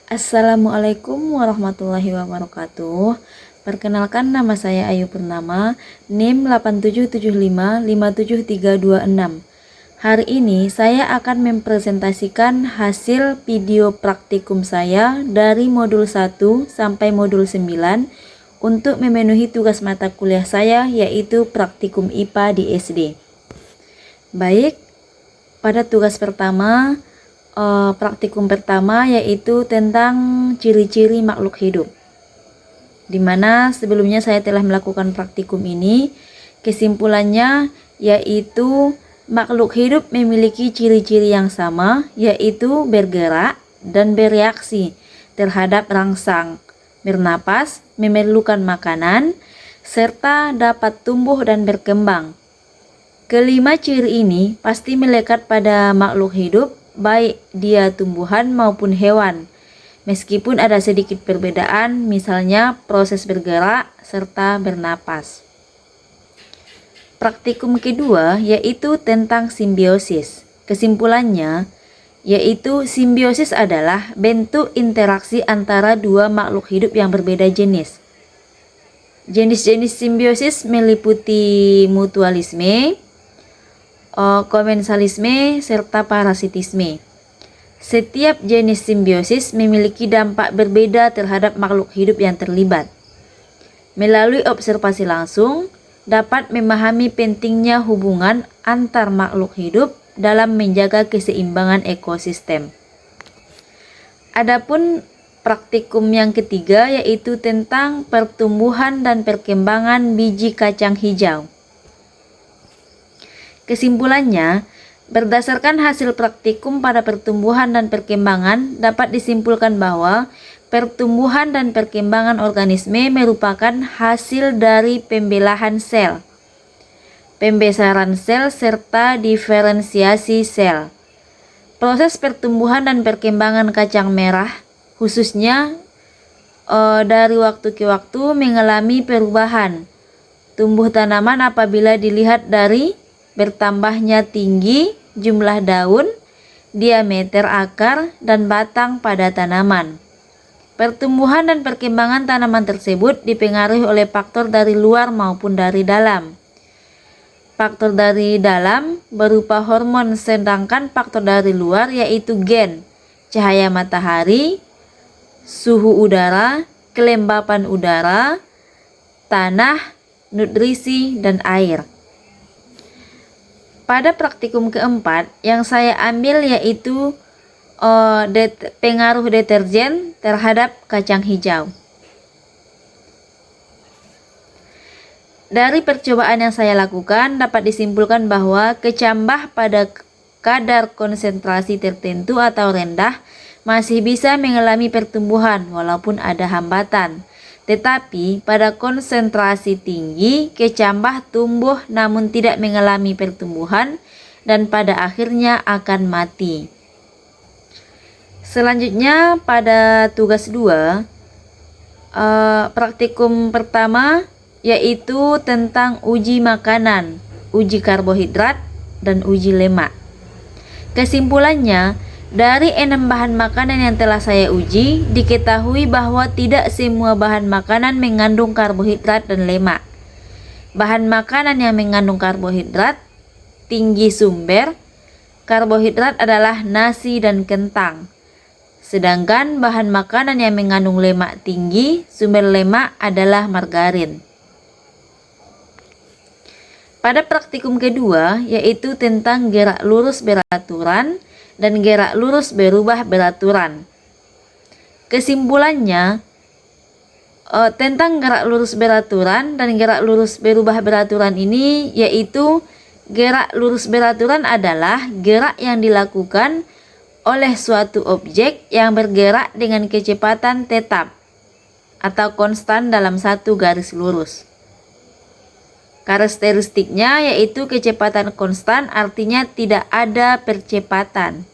Assalamualaikum warahmatullahi wabarakatuh. Perkenalkan, nama saya Ayu Purnama, NIM 87755736. Hari ini saya akan mempresentasikan hasil video praktikum saya dari modul 1 sampai modul 9 untuk memenuhi tugas mata kuliah saya, yaitu praktikum IPA di SD. Baik, pada tugas pertama, praktikum pertama yaitu tentang ciri-ciri makhluk hidup, dimana sebelumnya saya telah melakukan praktikum ini. Kesimpulannya yaitu makhluk hidup memiliki ciri-ciri yang sama, yaitu bergerak dan bereaksi terhadap rangsang, bernapas, memerlukan makanan, serta dapat tumbuh dan berkembang. Kelima ciri ini pasti melekat pada makhluk hidup, baik dia tumbuhan maupun hewan, meskipun ada sedikit perbedaan, misalnya proses bergerak serta bernapas. Praktikum kedua yaitu tentang simbiosis. Kesimpulannya yaitu simbiosis adalah bentuk interaksi antara dua makhluk hidup yang berbeda jenis. Jenis-jenis simbiosis meliputi mutualisme, komensalisme, serta parasitisme. Setiap jenis simbiosis memiliki dampak berbeda terhadap makhluk hidup yang terlibat. Melalui observasi langsung, dapat memahami pentingnya hubungan antar makhluk hidup dalam menjaga keseimbangan ekosistem. Adapun praktikum yang ketiga yaitu tentang pertumbuhan dan perkembangan biji kacang hijau. Kesimpulannya, berdasarkan hasil praktikum pada pertumbuhan dan perkembangan, dapat disimpulkan bahwa pertumbuhan dan perkembangan organisme merupakan hasil dari pembelahan sel, pembesaran sel, serta diferensiasi sel. Proses pertumbuhan dan perkembangan kacang merah, khususnya dari waktu ke waktu mengalami perubahan. Tumbuh tanaman apabila dilihat dari bertambahnya tinggi, jumlah daun, diameter akar, dan batang pada tanaman. Pertumbuhan dan perkembangan tanaman tersebut dipengaruhi oleh faktor dari luar maupun dari dalam. Faktor dari dalam berupa hormon, sedangkan faktor dari luar yaitu gen, cahaya matahari, suhu udara, kelembapan udara, tanah, nutrisi, dan air. Pada praktikum keempat yang saya ambil yaitu pengaruh deterjen terhadap kacang hijau. Dari percobaan yang saya lakukan dapat disimpulkan bahwa kecambah pada kadar konsentrasi tertentu atau rendah masih bisa mengalami pertumbuhan walaupun ada hambatan. Tetapi pada konsentrasi tinggi, kecambah tumbuh namun tidak mengalami pertumbuhan dan pada akhirnya akan mati. Selanjutnya pada tugas 2, praktikum pertama yaitu tentang uji makanan, uji karbohidrat, dan uji lemak. Kesimpulannya, dari 6 bahan makanan yang telah saya uji, diketahui bahwa tidak semua bahan makanan mengandung karbohidrat dan lemak. Bahan makanan yang mengandung karbohidrat tinggi sumber karbohidrat adalah nasi dan kentang. Sedangkan bahan makanan yang mengandung lemak tinggi sumber lemak adalah margarin. Pada praktikum kedua yaitu tentang gerak lurus beraturan dan gerak lurus berubah beraturan. Kesimpulannya, tentang gerak lurus beraturan dan gerak lurus berubah beraturan ini yaitu gerak lurus beraturan adalah gerak yang dilakukan oleh suatu objek yang bergerak dengan kecepatan tetap atau konstan dalam satu garis lurus. Karakteristiknya yaitu kecepatan konstan, artinya tidak ada percepatan.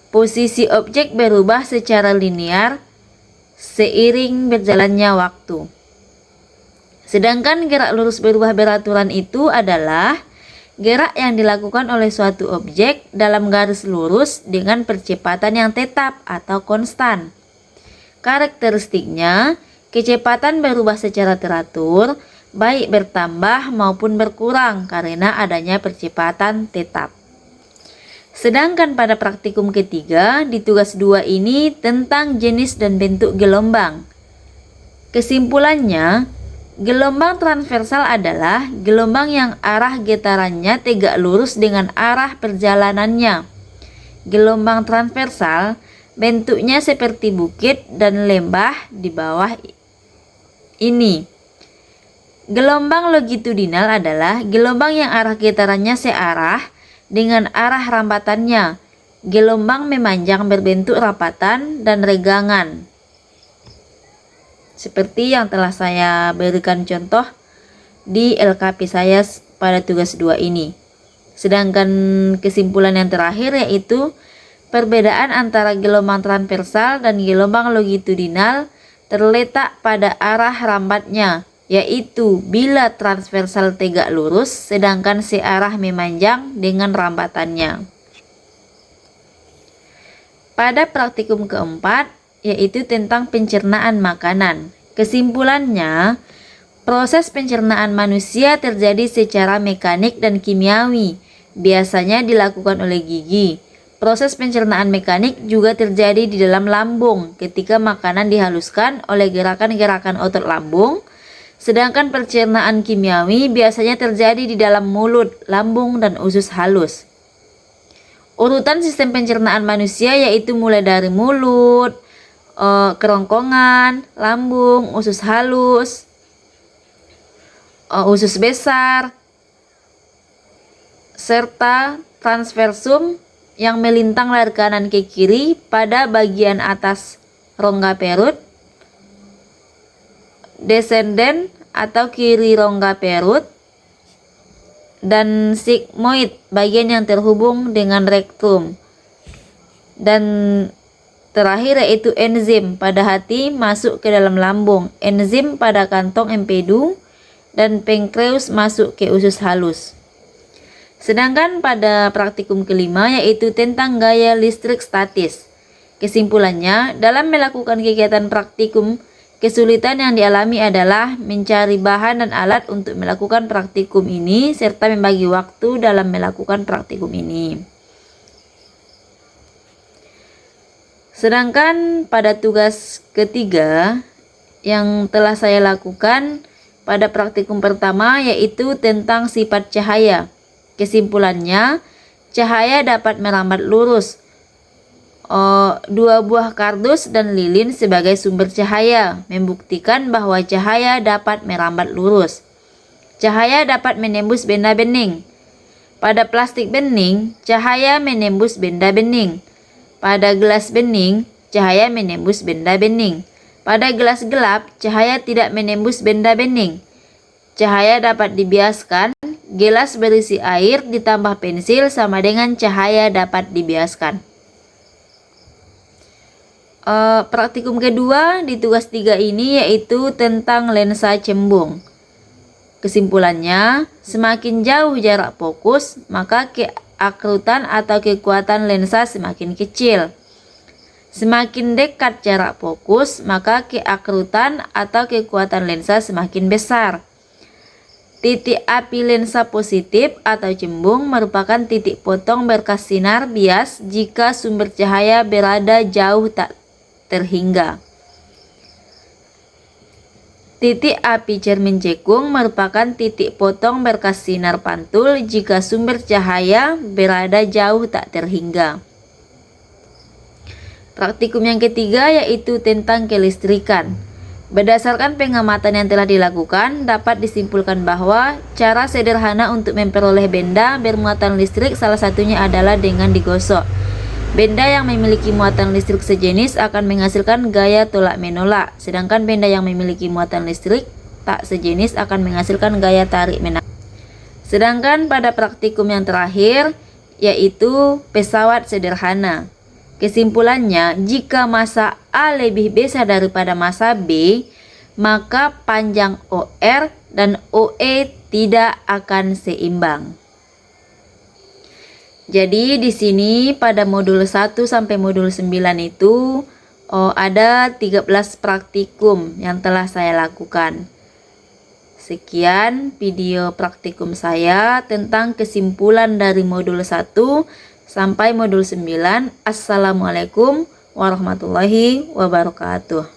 Posisi objek berubah secara linear seiring berjalannya waktu. Sedangkan gerak lurus berubah beraturan itu adalah gerak yang dilakukan oleh suatu objek dalam garis lurus dengan percepatan yang tetap atau konstan. Karakteristiknya, kecepatan berubah secara teratur, baik bertambah maupun berkurang karena adanya percepatan tetap. Sedangkan pada praktikum ketiga, di tugas 2 ini tentang jenis dan bentuk gelombang. Kesimpulannya, gelombang transversal adalah gelombang yang arah getarannya tegak lurus dengan arah perjalanannya. Gelombang transversal bentuknya seperti bukit dan lembah di bawah ini. Gelombang longitudinal adalah gelombang yang arah getarannya searah dengan arah rambatannya. Gelombang memanjang berbentuk rapatan dan regangan. Seperti yang telah saya berikan contoh di LKP saya pada tugas 2 ini. Sedangkan kesimpulan yang terakhir yaitu perbedaan antara gelombang transversal dan gelombang longitudinal terletak pada arah rambatnya, yaitu bila transversal tegak lurus sedangkan searah memanjang dengan rambatannya. Pada praktikum keempat yaitu tentang pencernaan makanan. Kesimpulannya, proses pencernaan manusia terjadi secara mekanik dan kimiawi, biasanya dilakukan oleh gigi. Proses pencernaan mekanik juga terjadi di dalam lambung ketika makanan dihaluskan oleh gerakan-gerakan otot lambung. Sedangkan pencernaan kimiawi biasanya terjadi di dalam mulut, lambung, dan usus halus. Urutan sistem pencernaan manusia yaitu mulai dari mulut, kerongkongan, lambung, usus halus, usus besar, serta transversum yang melintang dari kanan ke kiri pada bagian atas rongga perut, descendent atau kiri rongga perut, dan sigmoid bagian yang terhubung dengan rektum, dan terakhir yaitu enzim pada hati masuk ke dalam lambung, enzim pada kantong empedu, dan pankreas masuk ke usus halus. Sedangkan pada praktikum kelima yaitu tentang gaya listrik statis. Kesimpulannya, dalam melakukan kegiatan praktikum, kesulitan yang dialami adalah mencari bahan dan alat untuk melakukan praktikum ini serta membagi waktu dalam melakukan praktikum ini. Sedangkan pada tugas ketiga yang telah saya lakukan pada praktikum pertama yaitu tentang sifat cahaya. Kesimpulannya, cahaya dapat merambat lurus. 2 buah kardus dan lilin sebagai sumber cahaya membuktikan bahwa cahaya dapat merambat lurus. Cahaya dapat menembus benda bening. Pada plastik bening, cahaya menembus benda bening. Pada gelas bening, cahaya menembus benda bening. Pada gelas gelap, cahaya tidak menembus benda bening. Cahaya dapat dibiaskan. Gelas berisi air ditambah pensil sama dengan cahaya dapat dibiaskan. Praktikum kedua di tugas 3 ini yaitu tentang lensa cembung. Kesimpulannya, semakin jauh jarak fokus, maka keakrutan atau kekuatan lensa semakin kecil. Semakin dekat jarak fokus, maka keakrutan atau kekuatan lensa semakin besar. Titik api lensa positif atau cembung merupakan titik potong berkas sinar bias jika sumber cahaya berada jauh tak terhingga. Titik api cermin cekung merupakan titik potong berkas sinar pantul jika sumber cahaya berada jauh tak terhingga. Praktikum yang ketiga yaitu tentang kelistrikan. Berdasarkan pengamatan yang telah dilakukan, dapat disimpulkan bahwa cara sederhana untuk memperoleh benda bermuatan listrik salah satunya adalah dengan digosok. Benda yang memiliki muatan listrik sejenis akan menghasilkan gaya tolak-menolak, sedangkan benda yang memiliki muatan listrik tak sejenis akan menghasilkan gaya tarik-menarik. Sedangkan pada praktikum yang terakhir, yaitu pesawat sederhana. Kesimpulannya, jika massa A lebih besar daripada massa B, maka panjang OR dan OE tidak akan seimbang. Jadi di sini pada modul 1 sampai modul 9 itu Oh, ada 13 praktikum yang telah saya lakukan. Sekian video praktikum saya tentang kesimpulan dari modul 1 sampai modul 9. Assalamualaikum warahmatullahi wabarakatuh.